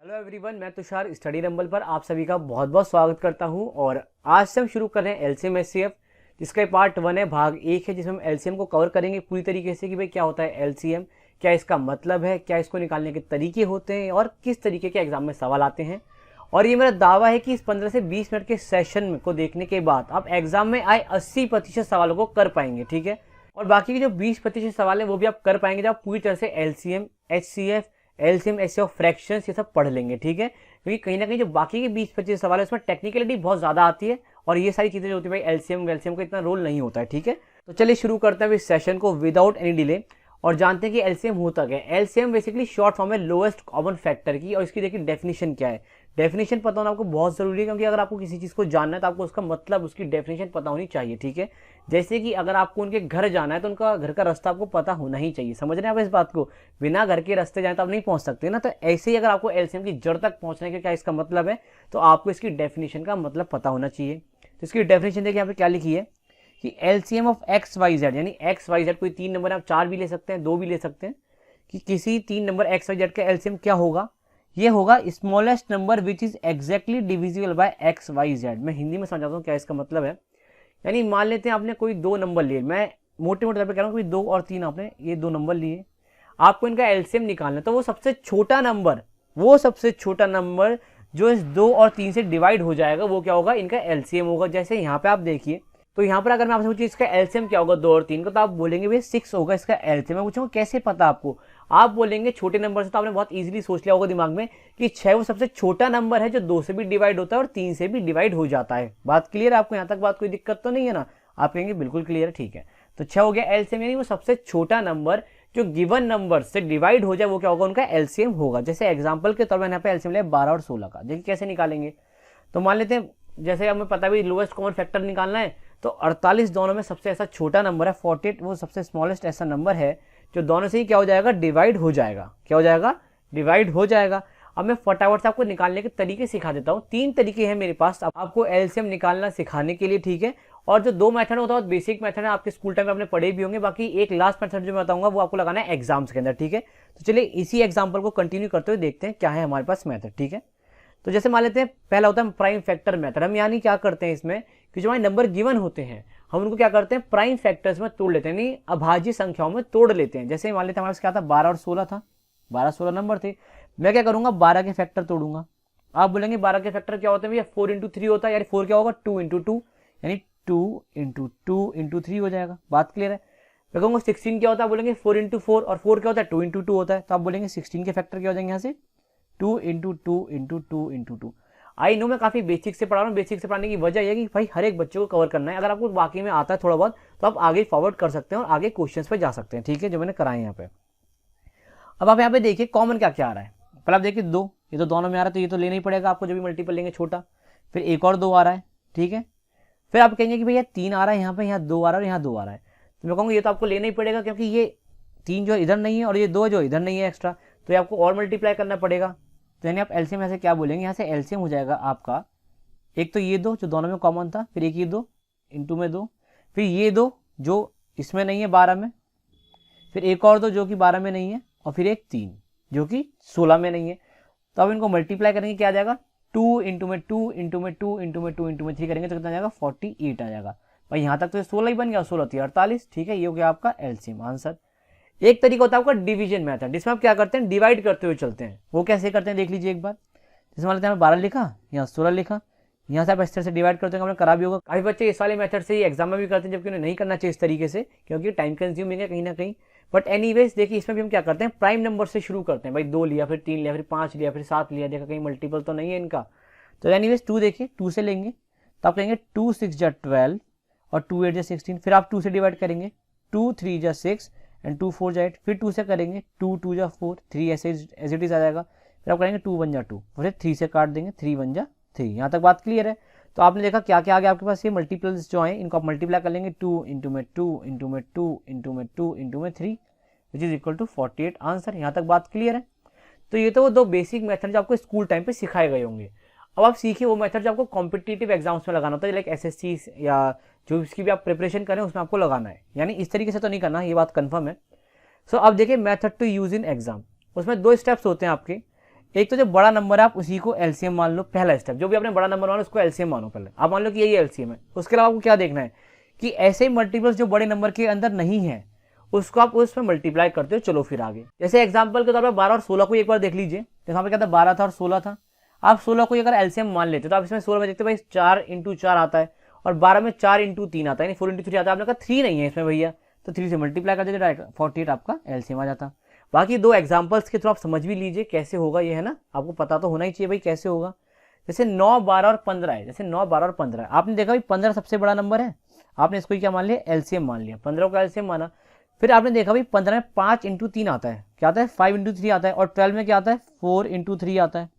Hello everyone, मैं Tushar study rumble पर आप सभी का बहुत बहुत स्वागत करता हूं। और आज से हम शुरू कर रहे हैं एलसीएम एचसीएफ, जिसका पार्ट 1 है, भाग 1 है, जिसमें हम एलसीएम को कवर करेंगे पूरी तरीके से कि भाई क्या होता है एलसीएम, क्या इसका मतलब है, क्या इसको निकालने के तरीके होते हैं और किस तरीके के एग्जाम में सवाल आते हैं। और ये मेरा दावा है कि इस 15 से 20 मिनट के सेशन को देखने के बाद आप एग्जाम में आए 80% सवालों को कर पाएंगे, ठीक है। और बाकी के जो 20% सवाल है वो भी आप कर पाएंगे जब आप पूरी तरह से एलसीएम एचसीएफ एलसीएम ऐसे फ्रैक्शंस ये सब पढ़ लेंगे, ठीक है। क्योंकि कहीं ना कहीं जो बाकी के 20-25 सवाल है उसमें टेक्निकलिटी बहुत ज़्यादा आती है और ये सारी चीज़ें जो होती है भाई एलसीएम वेलसीएम का इतना रोल नहीं होता है, ठीक है। तो चलिए शुरू करते हैं इस सेशन को विदाउट एनी डिले और जानते हैं कि एलसीएम होता क्या है। एलसीएम बेसिकली शॉर्ट फॉर्म है लोएस्ट कॉमन फैक्टर की, और इसकी देखिए डेफिनेशन क्या है। डेफिनेशन पता होना आपको बहुत ज़रूरी है, क्योंकि अगर आपको किसी चीज़ को जानना है तो आपको उसका मतलब उसकी डेफिनेशन पता होनी चाहिए, ठीक है। जैसे कि अगर आपको उनके घर जाना है तो उनका घर का रास्ता आपको पता होना ही चाहिए। समझ रहे हैं आप इस बात को? बिना घर के रास्ते जाए तो आप नहीं पहुंच सकते ना। तो ऐसे ही अगर आपको एलसीएम की जड़ तक पहुंचने का क्या इसका मतलब है, तो आपको इसकी डेफिनेशन का मतलब पता होना चाहिए। तो इसकी डेफिनेशन देखिए यहाँ पे क्या लिखी है कि LCM of x y z, यानी एक्स वाई जेड कोई 3 नंबर आप 4 भी ले सकते हैं, 2 भी ले सकते हैं, कि किसी 3 नंबर एक्स वाई जेड का एलसीएम क्या होगा। ये होगा smallest number which is exactly divisible by x y z. मैं हिंदी में समझाता हूँ क्या इसका मतलब है। यानी मान लेते हैं आपने कोई 2 नंबर लिए, मैं मोटे मोटे तौर पर कह रहा हूँ, कोई 2 और 3 आपने ये 2 नंबर लिए, आपको इनका एलसीएम निकालना है। तो वो सबसे छोटा नंबर जो इस 2 और 3 से डिवाइड हो जाएगा वो क्या होगा, इनका एलसीएम होगा। जैसे यहाँ पे आप देखिए, तो यहाँ पर अगर मैं आपसे पूछूं इसका एलसीएम क्या होगा 2 और 3 का, तो आप बोलेंगे भैया 6 होगा इसका एलसीएम। मैं पूछूंगा कैसे पता आपको, आप बोलेंगे छोटे नंबर से, तो आपने बहुत इजीली सोच लिया होगा दिमाग में कि 6 वो सबसे छोटा नंबर है जो 2 से भी डिवाइड होता है और 3 से भी डिवाइड हो जाता है। बात क्लियर है आपको? यहाँ तक बात कोई दिक्कत तो नहीं है ना? आप कहेंगे बिल्कुल क्लियर है, ठीक है। तो 6 हो गया एलसीएम, यानी वो सबसे छोटा नंबर जो गिवन नंबर से डिवाइड हो जाए वो क्या होगा, उनका एलसीएम होगा। जैसे एग्जांपल के तौर पर यहाँ पे एलसीएम लिया 12 और 16 का। देखिए कैसे निकालेंगे। तो मान लेते हैं जैसे हमें पता भी लोएस्ट कॉमन फैक्टर निकालना है, तो 48 दोनों में सबसे ऐसा छोटा नंबर है, 48 वो सबसे स्मॉलेस्ट ऐसा नंबर है जो दोनों से ही क्या हो जाएगा, डिवाइड हो जाएगा। क्या हो जाएगा? डिवाइड हो जाएगा। अब मैं फटाफट से आपको निकालने के तरीके सिखा देता हूँ। 3 तरीके हैं मेरे पास आपको एलसीएम निकालना सिखाने के लिए, ठीक है। और जो 2 मेथड होता है बेसिक मेथड है, आपके स्कूल टाइम में आपने पढ़े भी होंगे। बाकी एक लास्ट मेथड जो मैं बताऊंगा वो आपको लगाना है एग्जाम्स के अंदर, ठीक है। तो चलिए इसी एग्जाम्पल को कंटिन्यू करते हुए देखते हैं क्या है हमारे पास मेथड, ठीक है। तो जैसे मान लेते हैं पहला होता है प्राइम फैक्टर मेथड। हम यानी क्या करते हैं इसमें कि जो हमारे नंबर गिवन होते हैं हम उनको क्या करते हैं, प्राइम फैक्टर्स में तोड़ लेते हैं, यानी अभाज्य संख्याओं में तोड़ लेते हैं। जैसे मान लेते हैं हमारे पास क्या था, 12 और 16 था, 12-16 नंबर थे। मैं क्या करूंगा, 12 के फैक्टर तोड़ूंगा। आप बोलेंगे 12 के फैक्टर क्या होते हैं भैया, 4 इंटू 3 होता है, यानी 4 क्या होगा, 2 इंटू 2, यानी 2 इंटू 2 इंटू 3 हो जाएगा। बात क्लियर है? मैं कहूँगा 16 क्या होता है, बोलेंगे 4 इंटू 4, और 4 क्या होता है, 2 इंटू 2 होता है। तो आप बोलेंगे 16 के फैक्टर क्या हो जाएंगे यहाँ से, 2 into 2 into 2 into 2। I know मैं काफी बेसिक से पढ़ा रहा हूँ। बेसिक से पढ़ाने की वजह यह कि भाई हर एक बच्चे को कवर करना है। अगर आपको वाकई में आता है थोड़ा बहुत तो आप आगे फॉरवर्ड कर सकते हैं और आगे क्वेश्चंस पे जा सकते हैं, ठीक है, जो मैंने कराए यहाँ पे। अब आप यहाँ पे देखिए कॉमन क्या क्या आ रहा है। पहले आप देखिए 2, ये तो दोनों में आ रहा है, तो ये तो लेना ही पड़ेगा आपको, जो भी मल्टीपल लेंगे छोटा। फिर एक और 2 आ रहा है, ठीक है। फिर आप कहेंगे कि भैया 3 आ रहा है यहाँ पे, यहाँ 2 आ रहा है और यहाँ 2 आ रहा है। तो मैं कहूँगा ये तो आपको लेना ही पड़ेगा, क्योंकि ये 3 जो इधर नहीं है और ये 2 जो इधर नहीं है एक्स्ट्रा, तो ये आपको और मल्टीप्लाई करना पड़ेगा। तो यानी आप एलसीएम ऐसे क्या बोलेंगे, यहाँ से एलसीएम हो जाएगा आपका, एक तो ये 2 जो दोनों में कॉमन था, फिर एक ये 2 इंटू में 2, फिर ये 2 जो इसमें नहीं है 12 में, फिर एक और 2 जो कि 12 में नहीं है, और फिर एक 3 जो कि 16 में नहीं है। तो अब इनको मल्टीप्लाई करेंगे क्या आ जाएगा, 2 इंटू में 2 इंटू में 2 इंटू में 2 इंटू में 3 करेंगे तो कितना आ जाएगा, 48 आ जाएगा। भाई यहाँ तक तो 16 ही बन गया, 16 थी 48, ठीक है। ये हो गया आपका एलसीएम आंसर। एक तरीका होता है आपका डिवीजन मेथड, जिसमें आप क्या करते हैं, डिवाइड करते हुए चलते हैं। वो कैसे करते हैं देख लीजिए एक बार। जैसे मान लेते हैं 12 लिखा, यहाँ 16 लिखा, यहाँ से आप इस तरह से डिवाइड करते हैं, हमने करा भी होगा। काफी बच्चे इस वाले मेथड से ही एग्जाम में भी करते हैं, जबकि उन्हें नहीं करना चाहिए इस तरीके से, क्योंकि टाइम कंज्यूमिंग है कहीं ना कहीं। बट एनीवेज देखिए इसमें भी हम क्या करते हैं, प्राइम नंबर से शुरू करते हैं। भाई 2 लिया, फिर 3 लिया, फिर 5 लिया, फिर 7 लिया, देखा कहीं मल्टीपल तो नहीं है इनका। तो एनीवेज 2 देखिए, 2 से लेंगे तो आप कहेंगे 2 6 जा 12 और 2 8 जा 16। फिर आप 2 से डिवाइड करेंगे, 2 3 जा 6 एंड 2 4 जा 8। फिर 2 से करेंगे, 2 2 जा 4, 3 ऐसे एज इट इज आ जाएगा। फिर आप करेंगे 2 1 जा 2, फिर 3 से काट देंगे, 3 1 जा 3। यहाँ तक बात क्लियर है? तो आपने देखा क्या क्या आ गया आपके पास, ये मल्टीपल्स जो हैं इनको आप मल्टीप्लाई कर लेंगे, 2 इंटू में 2 इंटू में 2 इंटू में 2 इंटू में 3 which is equal to 48 answer. यहाँ तक बात क्लियर है? तो ये तो वो 2 बेसिक मेथड जो आपको स्कूल टाइम पे सिखाए गए होंगे। अब आप सीखिए वो मेथड जो आपको कॉम्पिटिटिव एग्जाम्स में लगाना होता है, लाइक एसएससी या जो इसकी भी आप प्रिपरेशन करें उसमें आपको लगाना है। यानी इस तरीके से तो नहीं करना, ये बात कन्फर्म है। सो अब देखिए method to use in exam, उसमें 2 स्टेप्स होते हैं आपके। एक तो जो बड़ा नंबर है आप उसी को एलसीएम मान लो, पहला स्टेप, जो भी आपने बड़ा नंबर मानो उसको एलसीएम मानो। पहले आप मान लो कि यही एलसीएम है। उसके अलावा आपको क्या देखना है कि ऐसे मल्टीपल्स जो बड़े नंबर के अंदर नहीं है उसको आप उसमें मल्टीप्लाई करते हो। चलो फिर आगे, जैसे एग्जांपल के तौर पर 12 और 16 को एक बार देख लीजिए। तो यहाँ पे क्या था, 12 था और 16 था। आप 16 को अगर एलसीएम मान लेते तो आप इसमें 16 में देखते भाई 4 × 4 आता है और 12 में 4 × 3 आता है, यानी 4 × 3 आता है। आपने कहा 3 नहीं है इसमें भैया, तो 3 से मल्टीप्लाई कर देते डायरेक्ट 48 आपका एलसीएम आ जाता। बाकी दो एग्जाम्पल्स के थ्रू आप समझ भी लीजिए कैसे होगा ये, है ना, आपको पता तो होना ही चाहिए भाई कैसे होगा। जैसे 9, 12 और 15 है। जैसे 9, 12 और 15 है, आपने देखा भाई 15 सबसे बड़ा नंबर है, आपने इसको क्या मान लिया, एलसीएम मान लिया, 15 को एलसीएम माना। फिर आपने देखा भाई 15 में 5 × 3 आता है, क्या आता है 5 × 3 आता है, और 12 में क्या आता है 4 × 3 आता है।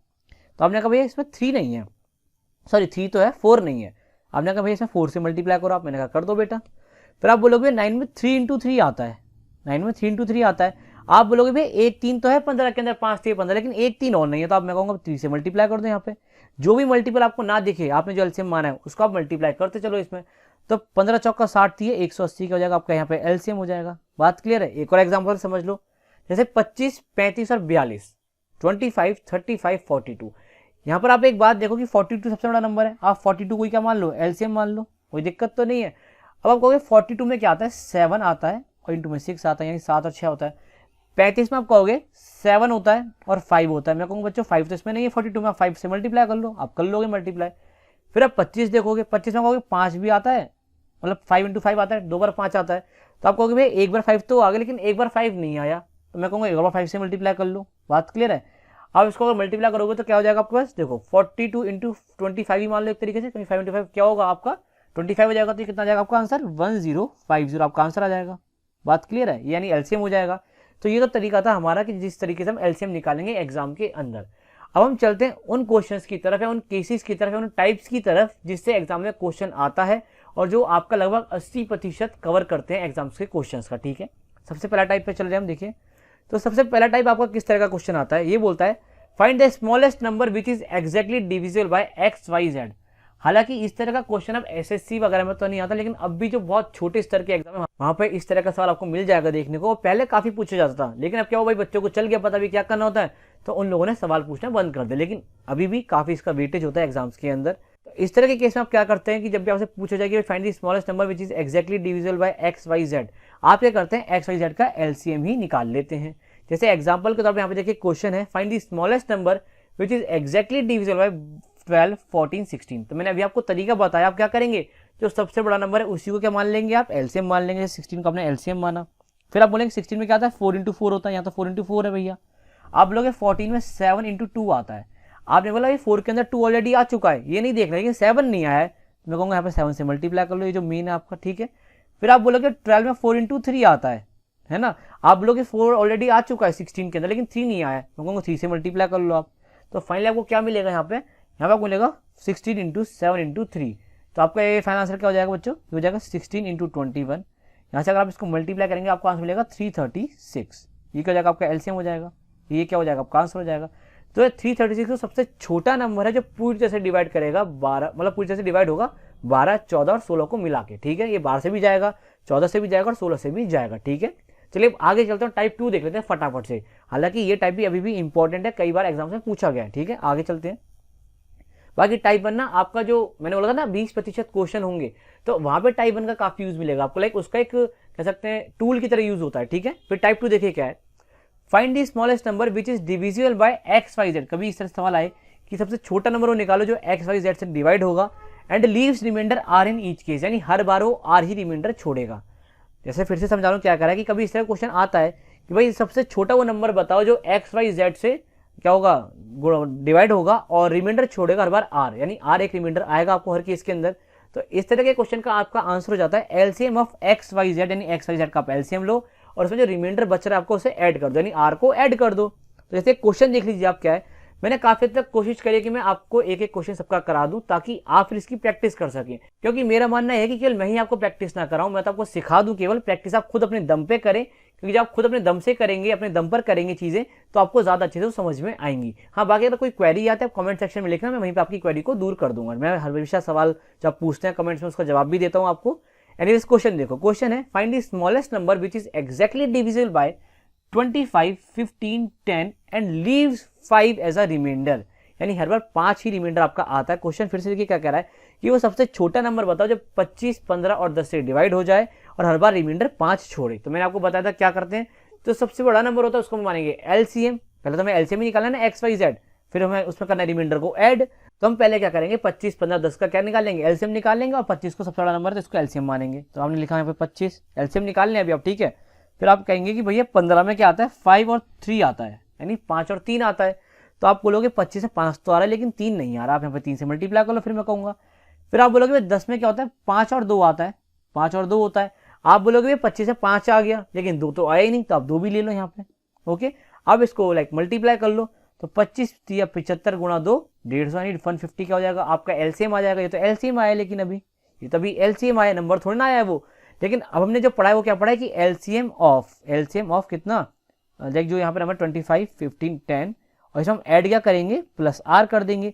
तो आपने कहा भैया इसमें 3 नहीं है, सॉरी 3 तो है 4 नहीं है। आपने कहा भैया इसमें 4 से मल्टीप्लाई करो आप, मैंने कहा कर दो बेटा। फिर आप बोलोगे 9 में 3 × 3 आता है, 9 में 3 × 3 आता है। आप बोलोगे भाई एक 3 तो है 15 के अंदर, 5 3 15, लेकिन एक 3 और नहीं है। तो आप मैं कहूँगा 3 से मल्टीप्लाई कर दो। यहाँ पे जो भी मल्टीपल आपको ना दिखे, आपने जो एलसीएम माना है उसको आप मल्टीप्लाई करते चलो इसमें। तो 15 चौका 60 थी, 180 का हो जाएगा आपका, यहाँ पे एलसीएम हो जाएगा। बात क्लियर है। एक और एग्जाम्पल समझ लो, जैसे 25, 35 और 42, 25, 35, 42। यहाँ पर आप एक बात देखो कि 42 सबसे बड़ा नंबर है, आप 42 को ही क्या मान लो, एलसीएम मान लो, कोई दिक्कत तो नहीं है। अब आप कहोगे 42 में क्या आता है, 7 आता है और इंटू में 6 आता है, यानी 7 और 6 होता है। 35 में आप कहोगे 7 होता है और 5 होता है। मैं कहूँगा बच्चों 5 तो इसमें नहीं है, 42 में आप 5 से मल्टीप्लाई कर लो, आप कर लोगे मल्टीप्लाई। फिर आप 25 देखोगे, 25 में कहोगे 5 भी आता है, मतलब 5 × 5 आता है, 2 बार 5 आता है। तो आप कहोगे भाई एक बार 5 तो आ गया, लेकिन एक बार 5 नहीं आया, तो मैं कहूँगा एक बार 5 से मल्टीप्लाई कर लो। बात क्लियर है। आप इसको अगर मल्टीप्लाई करोगे तो क्या हो जाएगा आपके पास, देखो 42 × 25 ही मान लो एक तरीके से, 25 × 5 क्या होगा आपका 25 हो जाएगा। तो कितना जाएगा आपका आंसर, 1050 आपका आंसर आ जाएगा। बात क्लियर है, यानी एलसीएम हो जाएगा। तो ये तो तरीका था हमारा कि जिस तरीके से हम एलसीएम निकालेंगे एग्जाम के अंदर। अब हम चलते हैं उन क्वेश्चंस की तरफ या उन केसेस की तरफ या उन टाइप्स की तरफ जिससे एग्जाम में क्वेश्चन आता है और जो आपका लगभग 80% कवर करते हैं एग्जाम्स के क्वेश्चंस का। ठीक है, सबसे पहला टाइप पे चल रहे हैं हम। देखिए तो सबसे पहला टाइप आपका किस तरह का क्वेश्चन आता है, ये बोलता है find the smallest number which is exactly divisible by x y z. हालांकि इस तरह का क्वेश्चन अब एसएससी वगैरह में तो नहीं आता, लेकिन अब भी जो बहुत छोटे स्तर के एग्जाम है वहां पे इस तरह का सवाल आपको मिल जाएगा देखने को। पहले काफी पूछा जाता था, लेकिन अब क्या हो भाई बच्चों को चल गया पता भी क्या करना होता है, तो उन लोगों ने सवाल पूछना बंद कर दिया। लेकिन अभी भी काफी इसका वेटेज होता है एग्जाम्स के अंदर। तो इस तरह के केस में आप क्या करते हैं कि जब भी आपसे पूछा जाए कि find the smallest number which is exactly divisible by x y z, आप क्या करते हैं एक्स वाई जेड का एलसीएम ही निकाल लेते हैं। जैसे एग्जाम्पल के तौर पर यहाँ पे देखिए क्वेश्चन है find the smallest number which is exactly divisible bye 12, 14, 16। तो मैंने अभी आपको तरीका बताया, आप क्या करेंगे जो सबसे बड़ा नंबर है उसी को क्या मान लेंगे, आप एलसीएम मान लेंगे। 16 को आपने एलसीएम माना, फिर आप बोलेंगे 16 में क्या आता है 4 × 4 होता है, यहाँ तो 4 × 4 है भैया। आप बोलोगे 14 में 7 × 2 आता है। आपने बोला ये 4 के अंदर 2 ऑलरेडी आ चुका है, ये नहीं देखना लेकिन 7 नहीं आया है, मैं कहूँगा यहाँ पे 7 से मल्टीप्लाई कर लो, ये जो मीन है आपका। ठीक है, फिर आप बोलोगे 12 में 4 × 3 आता है ना। आप बोलोगे 4 ऑलरेडी आ चुका है 16 के अंदर, लेकिन 3 नहीं आया है, मैं कहूँगा 3 से मल्टीप्लाई कर लो आप। तो फाइनली आपको क्या मिलेगा यहाँ पे आपको मिलेगा 16 × 7 × 3। तो आपका ये फाइनल आंसर क्या हो जाएगा बच्चों, ये हो जाएगा 16 × 21। यहाँ से अगर आप इसको मल्टीप्लाई करेंगे आपको आंसर मिलेगा 336। ये क्या हो जाएगा आपका एलसीएम हो जाएगा, ये क्या हो जाएगा आपका आंसर हो जाएगा। तो 336 तो सबसे छोटा नंबर है जो पूरी तरह से डिवाइड करेगा 12, मतलब पूरी तरह से डिवाइड होगा 12, 14 और 16 को मिला के। ठीक है, ये 12 से भी जाएगा, 14 से भी जाएगा और 16 से भी जाएगा। ठीक है, चलिए आगे चलते हैं, टाइप 2 देख लेते हैं फटाफट से। हालांकि ये टाइप भी अभी भी इंपॉर्टेंट है, कई बार एग्जाम में पूछा गया है। ठीक है, आगे चलते हैं। बाकी टाइप 1 ना आपका जो मैंने बोला था ना 20% क्वेश्चन होंगे, तो वहां पे टाइप 1 का काफी यूज मिलेगा आपको, लाइक उसका एक कह सकते हैं टूल की तरह यूज होता है। ठीक है, फिर टाइप 2 देखिए क्या है, find the smallest number which is divisible by x y z. कभी इस तरह सवाल आए कि सबसे छोटा नंबर वो निकालो जो एक्स वाई जेड से डिवाइड होगा and leaves remainder r in each case, यानी हर बार वो आर ही रिमाइंडर छोड़ेगा। जैसे फिर से समझा रहा हूँ क्या करा है कि कभी इस तरह क्वेश्चन आता है कि भाई सबसे छोटा वो नंबर बताओ जो एक्स वाई जेड से क्या होगा डिवाइड होगा और रिमाइंडर छोड़ेगा हर बार आर, यानी आर एक रिमाइंडर आएगा आपको हर केस के अंदर। तो इस तरह के क्वेश्चन का आपका आंसर हो जाता है LCM of x y z, यानी एक्स वाई जेड का आप एलसीएम लो और उसमें जो रिमाइंडर बच रहा है आपको उसे ऐड कर दो, यानी आर को ऐड कर दो। तो जैसे क्वेश्चन देख लीजिए आप क्या है, मैंने काफी हद तक कोशिश करी कि मैं आपको एक एक क्वेश्चन सबका करा दूं ताकि आप फिर इसकी प्रैक्टिस कर सकें, क्योंकि मेरा मानना है कि केवल मैं ही आपको प्रैक्टिस ना कराऊं, मैं तो आपको सिखा दूं। केवल प्रैक्टिस आप खुद अपने दम पे करें, क्योंकि जब आप खुद अपने दम से करेंगे, अपने दम पर करेंगे चीजें, तो आपको ज्यादा अच्छे से समझ में आएंगी। हाँ, बाकी अगर कोई क्वेरी आती है आप कमेंट सेक्शन में लिखना, मैं वहीं पर आपकी क्वेरी को दूर कर दूंगा। मैं हर हमेशा सवाल जब पूछते हैं कमेंट्स में उसका जवाब भी देता हूँ आपको। एनीवेज क्वेश्चन देखो, क्वेश्चन है find the smallest number which is exactly divisible by 25, 15, 10 and leaves 5 as a remainder, यानी हर बार 5 ही रिमाइंडर आपका आता है। क्वेश्चन फिर से देखिए क्या कह रहा है कि वो सबसे छोटा नंबर बताओ जब 25, 15 और 10 से डिवाइड हो जाए और हर बार रिमाइंडर 5 छोड़े। तो मैंने आपको बताया था क्या करते हैं, तो सबसे बड़ा नंबर होता है उसको हम मानेंगे एलसीएम। पहले तो हमें एलसीएम ही निकालना है ना, एक्स वाई जेड, फिर हमें उसमें करना है रिमाइंडर को ऐड। तो हम पहले क्या करेंगे, 25, 15, 10 का क्या निकालेंगे, एलसीएम निकाल लेंगे, और 25 को सबसे बड़ा नंबर है तो इसको एलसीएम मानेंगे। तो हमने लिखा है यहाँ पे 25, एलसीएम निकाल लें अभी आप, ठीक है। फिर आप कहेंगे कि भैया 15 में क्या आता है, 5 और 3 आता है, यानी 5 और 3 आता है। तो आप बोलोगे 25 से 5 तो आ रहा है लेकिन 3 नहीं आ रहा, आप यहाँ पे 3 से मल्टीप्लाई कर लो, फिर मैं कहूँगा। फिर आप बोलोगे 10 में क्या होता है, 5 और 2 आता है, 5 और 2 होता है। आप बोलोगे 25 से 5 आ गया लेकिन 2 तो आया ही नहीं, तो आप 2 भी ले लो यहाँ पे, ओके। अब इसको मल्टीप्लाई कर लो, तो 25 या 75 गुणा 2 150, यानी 150 क्या हो जाएगा आपका एलसीएम आ जाएगा। ये तो एलसीएम आया, लेकिन अभी ये तभी एलसीएम आया, नंबर थोड़ा ना आया है वो। लेकिन अब हमने जो पढ़ा है वो क्या पढ़ा है कि एलसीएम ऑफ कितना, लाइक जो यहाँ पे नंबर 25, 15, 10 और इसमें हम ऐड क्या करेंगे, प्लस आर कर देंगे।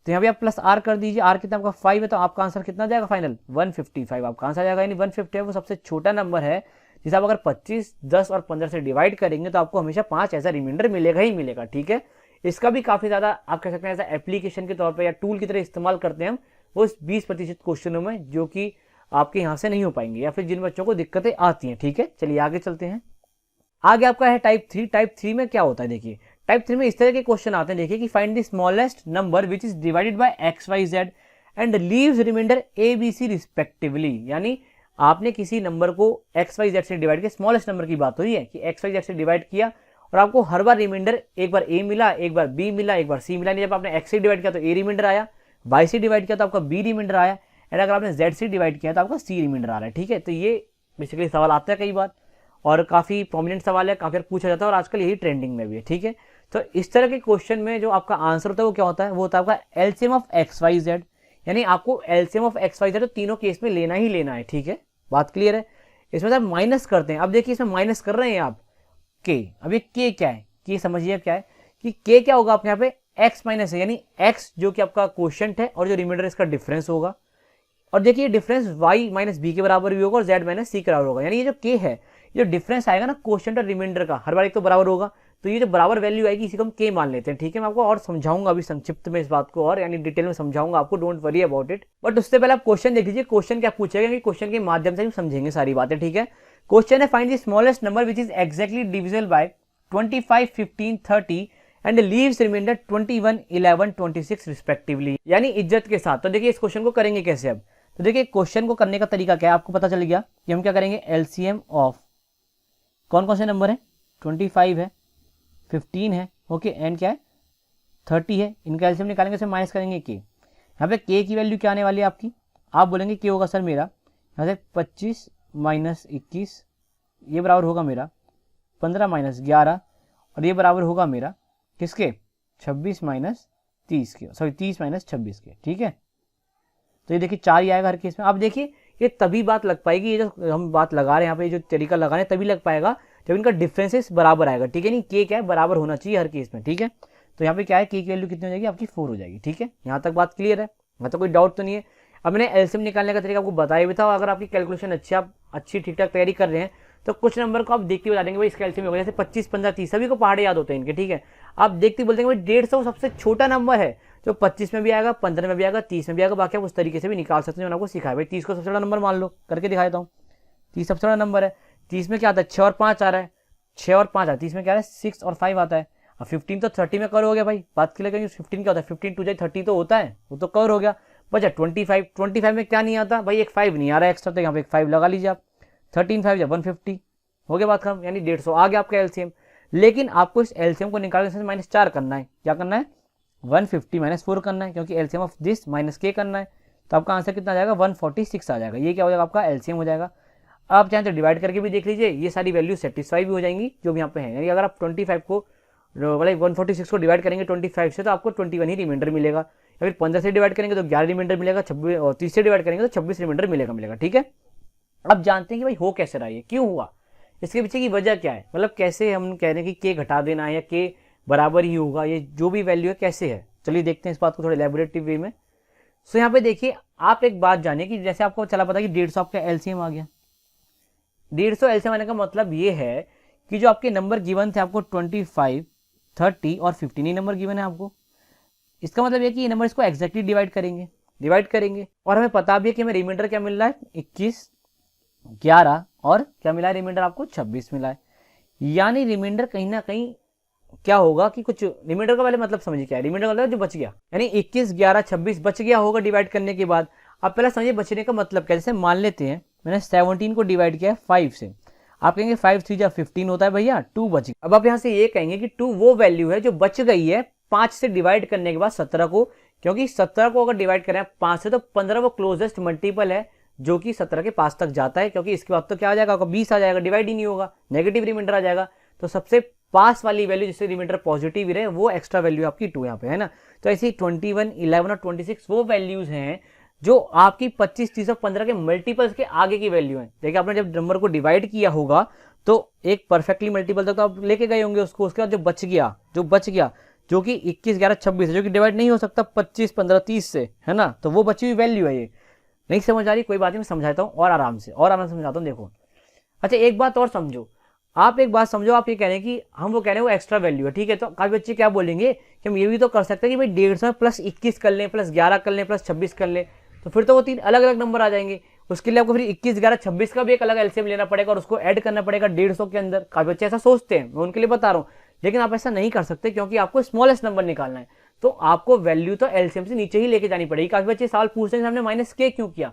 तो यहाँ पे आप प्लस आर कर दीजिए, आर कितना आपका 5 है, तो आपका आंसर कितना जाएगा फाइनल 155 आपका आंसर जाएगा। यानी 150 है वो सबसे छोटा नंबर है जिसे आप अगर 25, 10 और 15 से डिवाइड करेंगे तो आपको हमेशा 5 ऐसा रिमाइंडर मिलेगा ही मिलेगा, ठीक है। इसका भी काफी ज्यादा आप कह सकते हैं ऐसा एप्लीकेशन के तौर पर या टूल की तरह इस्तेमाल करते हैं हम वो 20% क्वेश्चनों में, जो कि आपके यहाँ से नहीं हो पाएंगे या फिर जिन बच्चों को दिक्कतें आती हैं, ठीक है। चलिए आगे चलते हैं। आगे आपका है टाइप 3। टाइप 3 में क्या होता है, देखिए टाइप 3 में इस तरह के क्वेश्चन आते हैं, देखिए कि find the smallest number which is divided by x y z and leaves remainder a b c respectively. यानी आपने किसी नंबर को एक्स वाई जेड से डिवाइड किया, स्मॉलेस्ट नंबर की बात हो रही है कि एक्स वाई जेड से डिवाइड किया और आपको हर बार रिमाइंडर एक बार ए मिला, एक बार बी मिला, एक बार सी मिला। जब आपने एक्स से डिवाइड किया तो ए रिमाइंडर आया, वाई से डिवाइड किया तो आपका बी रिमाइंडर आया, एंड अगर आपने जेड से डिवाइड किया तो आपका सी रिमाइंडर आ रहा है, ठीक है। तो ये बेसिकली सवाल आता है कई बार और काफी प्रोमिनेंट सवाल है, काफी बार पूछा जाता है और आजकल यही ट्रेंडिंग में भी है, ठीक है। तो इस तरह के क्वेश्चन में जो आपका आंसर होता है वो क्या होता है, वो होता है आपका LCM of x y z, यानी आपको LCM of x y z तो तीनों केस में लेना ही लेना है, ठीक है। बात क्लियर है। इसमें आप माइनस करते हैं, अब देखिए इसमें माइनस कर रहे हैं आप के। अब ये के क्या है, के समझिए क्या है कि के क्या होगा आपके यहाँ पे एक्स माइनस है, यानी एक्स जो कि आपका क्वोशिएंट है और जो रिमाइंडर इसका डिफरेंस होगा। और देखिए डिफरेंस y माइनस बी के बराबर भी होगा और z माइनस सी के बराबर होगा। यानी ये जो k है, ये जो डिफरेंस आएगा ना क्वोशिएंट और रिमाइंडर का, हर बार एक तो बराबर होगा, तो ये जो बराबर वैल्यू आएगी इसी को हम k मान लेते हैं, ठीक है। मैं आपको और समझाऊंगा अभी संक्षिप्त में इस बात को, और यानी डिटेल में समझाऊंगा आपको, don't worry about it. But उससे पहले आप क्वेश्चन देख लीजिए, क्वेश्चन क्या पूछेगा, क्योंकि क्वेश्चन के माध्यम से हम समझेंगे सारी बातें, ठीक है। क्वेश्चन है find the smallest number which is exactly divisible by 25, 15, 30 and leaves remainder 21, 11, 26 respectively, यानी इज्जत के साथ। तो देखिए इस क्वेश्चन को करेंगे कैसे अब, तो देखिए क्वेश्चन को करने का तरीका क्या है आपको पता चल गया कि हम क्या करेंगे, एलसीएम ऑफ कौन कौन से नंबर है, 25 है, 15 है, ओके, एंड क्या है 30 है, इनका एलसीएम निकालेंगे, से माइनस करेंगे के। यहाँ पे के की वैल्यू क्या आने वाली है आपकी, आप बोलेंगे के होगा सर मेरा यहाँ से 25 माइनस 21, ये बराबर होगा मेरा 15 माइनस 11, और ये बराबर होगा मेरा किसके 26 माइनस 30 के, सॉरी 30 माइनस 26 के, ठीक है। तो ये देखिए 4 ही आएगा हर केस में। आप देखिए ये तभी बात लग पाएगी, ये जो हम बात लगा रहे हैं यहाँ पे, जो तरीका लगा रहे हैं तभी लग पाएगा जब इनका डिफरेंसेस बराबर आएगा, ठीक है। नहीं के क्या है, बराबर होना चाहिए हर केस में, ठीक है। तो यहाँ पे क्या है, के की वैल्यू कितनी हो जाएगी आपकी 4 हो जाएगी, ठीक है। यहाँ तक बात क्लियर है, यहाँ तो कोई डाउट तो नहीं है। अब मैंने एलसीएम निकालने का तरीका आपको बताया भी था, अगर आपकी कैलकुलेशन अच्छी ठीक ठाक तैयारी कर रहे हैं तो कुछ नंबर को आप देखते बता देंगे भाई इसका एलसीएम होगा, जैसे 25, 15, 30 सभी को पहाड़े याद होते हैं इनके, ठीक है। आप देखते बोलते हैं भाई 150 सबसे छोटा नंबर है, जो 25 में भी आएगा, 15 में भी आएगा, 30 में भी आएगा, बाकी आप उस तरीके से भी निकाल सकते हैं जो आपको सिखाया। भाई 30 को सबसे बड़ा नंबर मान लो, करके दिखा देता हूँ। 30 सबसे बड़ा नंबर है, 30 में क्या आता है 6 और 5 आ रहा है, 6 और 5 आता है, 30 में क्या आ रहा है 6 और 5 आता है। अब 15 तो 30 में कवर हो गया भाई, बात क्लियर करेंगे। 15 क्या होता है, 15 2 30 तो होता है, वो तो कवर हो गया। बचा 25 में क्या नहीं आता भाई, एक 5 नहीं आ रहा है एक्स्ट्रा, तो यहाँ पे एक 5 लगा लीजिए आप, 13 5 या 150 हो गया बात खत्म, यानी 150 आ गया आपका एलसीएम। लेकिन आपको इस एलसीएम को निकालने से माइनस 4 करना है, क्या करना है 150 माइनस 4 करना है, क्योंकि एलसीएम ऑफ दिस माइनस के करना है। तो आपका आंसर कितना आ जाएगा 146 आ जाएगा, ये क्या हो जाएगा आपका एलसीएम हो जाएगा। आप चाहें तो डिवाइड करके भी देख लीजिए, ये सारी वैल्यू सेटिस्फाई भी हो जाएंगी जो भी यहाँ पे है। यानी अगर आप 25 को मतलब 146 को डिवाइड करेंगे 25 से तो आपको 21 ही रिमाइंडर मिलेगा, या फिर 15 से डिवाइड करेंगे तो 11 रिमाइंडर मिलेगा, 26 और 30 से डिवाइड करेंगे तो 26 रिमाइंडर मिलेगा, ठीक है। अब जानते हैं कि भाई हो कैसे रहा है, क्यों हुआ, इसके पीछे की वजह क्या है, मतलब कैसे हम कह रहे हैं कि के घटा देना है या के बराबर ही होगा, ये जो भी वैल्यू है कैसे है, चलिए देखते हैं इस बात को थोड़े लैबोरेटरी वे में। सो यहाँ पे देखिए आप एक बात जानिए कि जैसे आपको चला पता कि 150 आपका एलसीएम आ गया, 150 एलसीएम आने का मतलब ये है कि जो आपके नंबर गिवन थे आपको 25, 30 और 15 ही नंबर गिवन है आपको। इसका मतलब ये कि ये नंबर इसको एक्जैक्टली डिवाइड करेंगे और हमें पता भी है कि हमें रिमाइंडर क्या मिल रहा है 21, 11 और क्या मिला है रिमाइंडर आपको 26 मिला है। यानी रिमाइंडर कहीं ना कहीं क्या होगा कि कुछ रिमाइंडर का पहले मतलब समझिए क्या है। रिमाइंडर का मतलब जो बच गया, यानी 21, 11, 26 बच गया होगा डिवाइड करने के बाद। अब पहले समझिए बचने का मतलब क्या। जैसे मान लेते हैं मैंने 17 को डिवाइड किया है 5 से, आप कहेंगे 5 3 जा 15 होता है भैया, 2 बच गया। अब आप यहाँ से ये कहेंगे कि 2 वो वैल्यू है जो बच गई है 5 से डिवाइड करने के बाद 17 को, क्योंकि 17 को अगर डिवाइड करें 5 से तो 15 वो क्लोजेस्ट मल्टीपल है जो कि 17 के पास तक जाता है, क्योंकि इसके बाद तो क्या आ जाएगा आपका 20 आ जाएगा, डिवाइड ही नहीं होगा, नेगेटिव रिमाइंडर आ जाएगा। तो सबसे पास वाली वैल्यू जिससे रिमाइंडर पॉजिटिव ही रहे वो एक्स्ट्रा वैल्यू आपकी 2 यहाँ पे है ना। तो ऐसी 21, 11 और 26 वो वैल्यूज हैं जो आपकी 25, 30 और 15 के मल्टीपल्स के आगे की वैल्यू है। देखिए आपने जब नंबर को डिवाइड किया होगा तो एक परफेक्टली मल्टीपल तक तो आप लेके गए होंगे उसको, उसके बाद जो बच गया जो कि 21, 11, 26 है, जो कि डिवाइड नहीं हो सकता 25, 15, 30 से, है ना। तो वो बची हुई वैल्यू है। ये नहीं समझ आ रही कोई बात नहीं, मैं समझाता हूँ और आराम से समझाता हूँ। देखो अच्छा एक बात और समझो, आप एक बात समझो, आप ये कह रहे हैं कि हम वो कह रहे हैं वो एक्स्ट्रा वैल्यू है, ठीक है। तो काफी बच्चे क्या बोलेंगे कि हम ये भी तो कर सकते हैं कि भाई 150 में प्लस 21 कर लें, प्लस 11 कर लें, प्लस 26 कर लें, तो फिर तो वो 3 अलग अलग नंबर आ जाएंगे। उसके लिए आपको फिर 21, 11, 26 का भी एक अलग एलसीएम लेना पड़ेगा और उसको ऐड करना पड़ेगा 150 के अंदर। काफी बच्चे ऐसा सोचते हैं, मैं उनके लिए बता रहा हूँ, लेकिन आप ऐसा नहीं कर सकते क्योंकि आपको स्मॉलेस्ट नंबर निकालना है। तो आपको वैल्यू तो एलसीएम से नीचे ही लेके जानी पड़ेगी। काफी बच्चे सवाल पूछते हैं हमने माइनस के क्यों किया।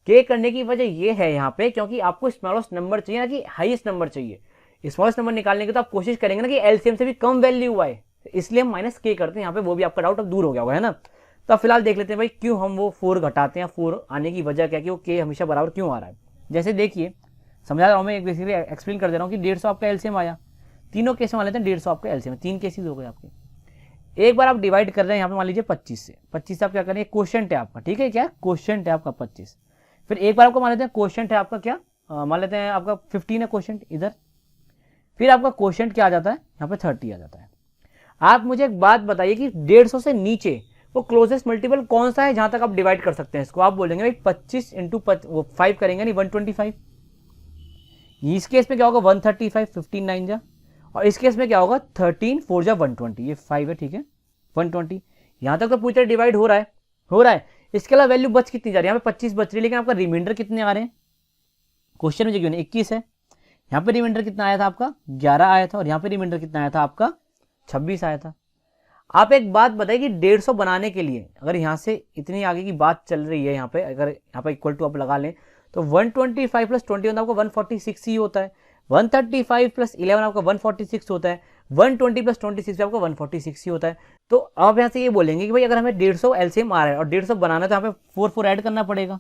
के करने की वजह ये है यहाँ पे क्योंकि आपको स्मॉलेस्ट नंबर चाहिए ना कि हाईएस्ट नंबर चाहिए। स्मॉलेस्ट नंबर निकालने की तो आप कोशिश करेंगे ना कि एलसीएम से भी कम वैल्यू आए, इसलिए हम माइनस के करते हैं यहाँ पे। वो भी आपका डाउट अब दूर हो गया होगा, है ना। तो अब फिलहाल देख लेते हैं भाई क्यों हम वो 4 घटाते हैं, 4 आने की वजह क्या कि वो के हमेशा बराबर क्यों आ रहा है। जैसे देखिए समझा रहा हूँ मैं, बेसिकली एक्सप्लेन कर दे रहा हूँ कि 150 आपका एलसीएम आया, तीनों केस में मान लेते हैं 150 आपका एलसीएम है, 3 केसेस हो गए आपके। एक बार आप डिवाइड कर रहे हैं यहाँ पे मान लीजिए 25 से, 25 से आप क्या करेंगे क्वोशिएंट है आपका, ठीक है, क्या क्वोशिएंट है आपका 25। फिर एक बार आपको मान लेते हैं क्वोशिएंट है आपका क्या, मान लेते हैं आपका 15 है क्वोशिएंट इधर, फिर आपका क्वोशिएंट क्या आ जाता है यहाँ पे 30 आ जाता है। आप मुझे एक बात बताइए कि 150 से नीचे वो क्लोजेस्ट मल्टीपल कौन सा है जहां तक आप डिवाइड कर सकते हैं इसको। आप बोलेंगे भाई 25 इंटू 5 करेंगे नहीं 125, इस केस में क्या होगा 135, 15 9 जा, और इस केस में क्या होगा 13 4 जा 120, ये 5 है, ठीक है 120। यहां तक तो पूरी तरह डिवाइड हो रहा है। इसके अलावा वैल्यू बच कितनी जा रही है, यहाँ पे 25 बच रही है, लेकिन आपका रिमाइंडर कितने आ रहे हैं क्वेश्चन में जो 21 है, यहाँ पे रिमाइंडर कितना आया था आपका 11 आया था, और यहाँ पे रिमाइंडर कितना आया था आपका 26 आया था। आप एक बात बताइए कि 150 बनाने के लिए अगर यहाँ से इतनी आगे की बात चल रही है, यहाँ पे अगर यहाँ पे इक्वल टू आप लगा लें तो 125 प्लस 21 आपको 146 ही होता है, 135 प्लस 11 आपका 146 होता है, 120 प्लस 26 आपका 146 ही होता है। तो आप यहाँ से ये बोलेंगे कि भाई अगर हमें 150 एलसीएम आ रहा है और 150 बनाना तो यहाँ पे 4 4 ऐड करना पड़ेगा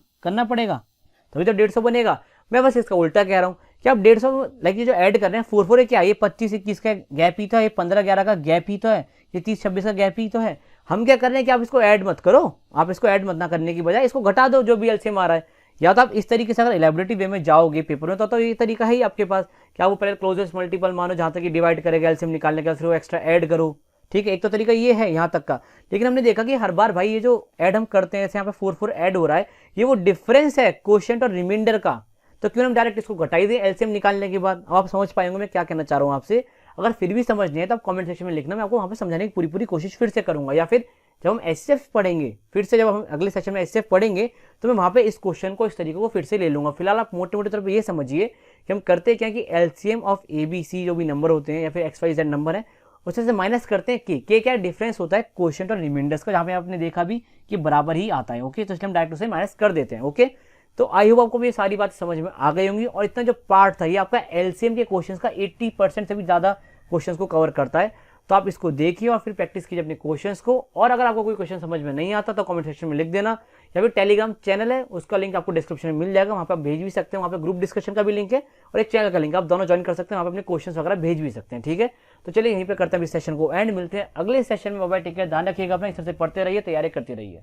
तभी तो 150 बनेगा। मैं बस इसका उल्टा कह रहा हूँ कि आप 150 लाइक ये जो ऐड कर रहे हैं 4 4 है क्या, ये 25 21 का गैप ही तो है, ये 15 11 का गैप ही तो है, ये 30 26 का गैप ही तो है। हम क्या कर रहे हैं कि आप इसको ऐड मत करो, आप इसको ऐड मत ना करने की बजाय इसको घटा दो जो भी एलसीएम आ रहा है। या तो आप इस तरीके से अगर इलेबोरेटिव वे में जाओगे पेपर में तो ये तरीका है ही आपके पास, क्या वो पहले क्लोजेस्ट मल्टीपल मानो जहां तक डिवाइड करेगा एलसीएम निकालने का, फिर वो एक्स्ट्रा ऐड करो, ठीक है। एक तो तरीका ये है यहाँ तक का, लेकिन हमने देखा कि हर बार भाई ये जो ऐड हम करते हैं जैसे यहाँ पे 4 4 ऐड हो रहा है, ये वो डिफरेंस है क्वोशिएंट और रिमाइंडर का, तो क्यों हम डायरेक्ट इसको घटाई दें एलसीएम निकालने के बाद। अब आप समझ पाएंगे मैं क्या कहना चाह रहा हूँ आपसे। अगर फिर भी समझ नहीं है तो आप कमेंट सेक्शन में लिखना, मैं आपको वहाँ पे समझाने की पूरी कोशिश फिर से करूंगा, या फिर जब हम एचसीएफ पढ़ेंगे फिर से, जब हम अगले सेशन में एचसीएफ पढ़ेंगे तो मैं वहाँ पे इस क्वेश्चन को इस तरीके को फिर से ले लूंगा। फिलहाल आप मोटे मोटे तौर पर ये समझिए कि हम करते क्या कि एलसीएम ऑफ एबीसी जो भी नंबर होते हैं या फिर XYZ नंबर है उससे से माइनस करते हैं के क्या डिफरेंस होता है क्वोशिएंट और रिमाइंडर्स का, जहाँ पे आपने देखा भी कि बराबर ही आता है, ओके। तो इसलिए हम डायरेक्ट उसे माइनस कर देते हैं, ओके। तो आई होप आपको ये सारी बात समझ में आ गई होंगी। और इतना जो पार्ट था ये आपका एलसीएम के क्वेश्चंस का 80% से भी ज्यादा क्वेश्चंस को कवर करता है। तो आप इसको देखिए और फिर प्रैक्टिस कीजिए अपने क्वेश्चंस को। और अगर आपको कोई क्वेश्चन समझ में नहीं आता तो कमेंट सेक्शन में लिख देना, या फिर टेलीग्राम चैनल है उसका लिंक आपको डिस्क्रिप्शन में मिल जाएगा, वहाँ पे आप भेज भी सकते हैं। वहाँ पे ग्रुप डिस्कशन का भी लिंक है और एक चैनल का लिंक, आप दोनों ज्वाइन कर सकते हैं, वहाँ पे अपने क्वेश्चन वगैरह भेज भी सकते हैं, ठीक है। तो चलिए यहीं पे करते हैं इस सेशन को एंड, मिलते हैं अगले सेशन में। बाय, टेक केयर, ध्यान रखिएगा अपना, इस तरह से पढ़ते रहिए, तैयारी करते रहिए।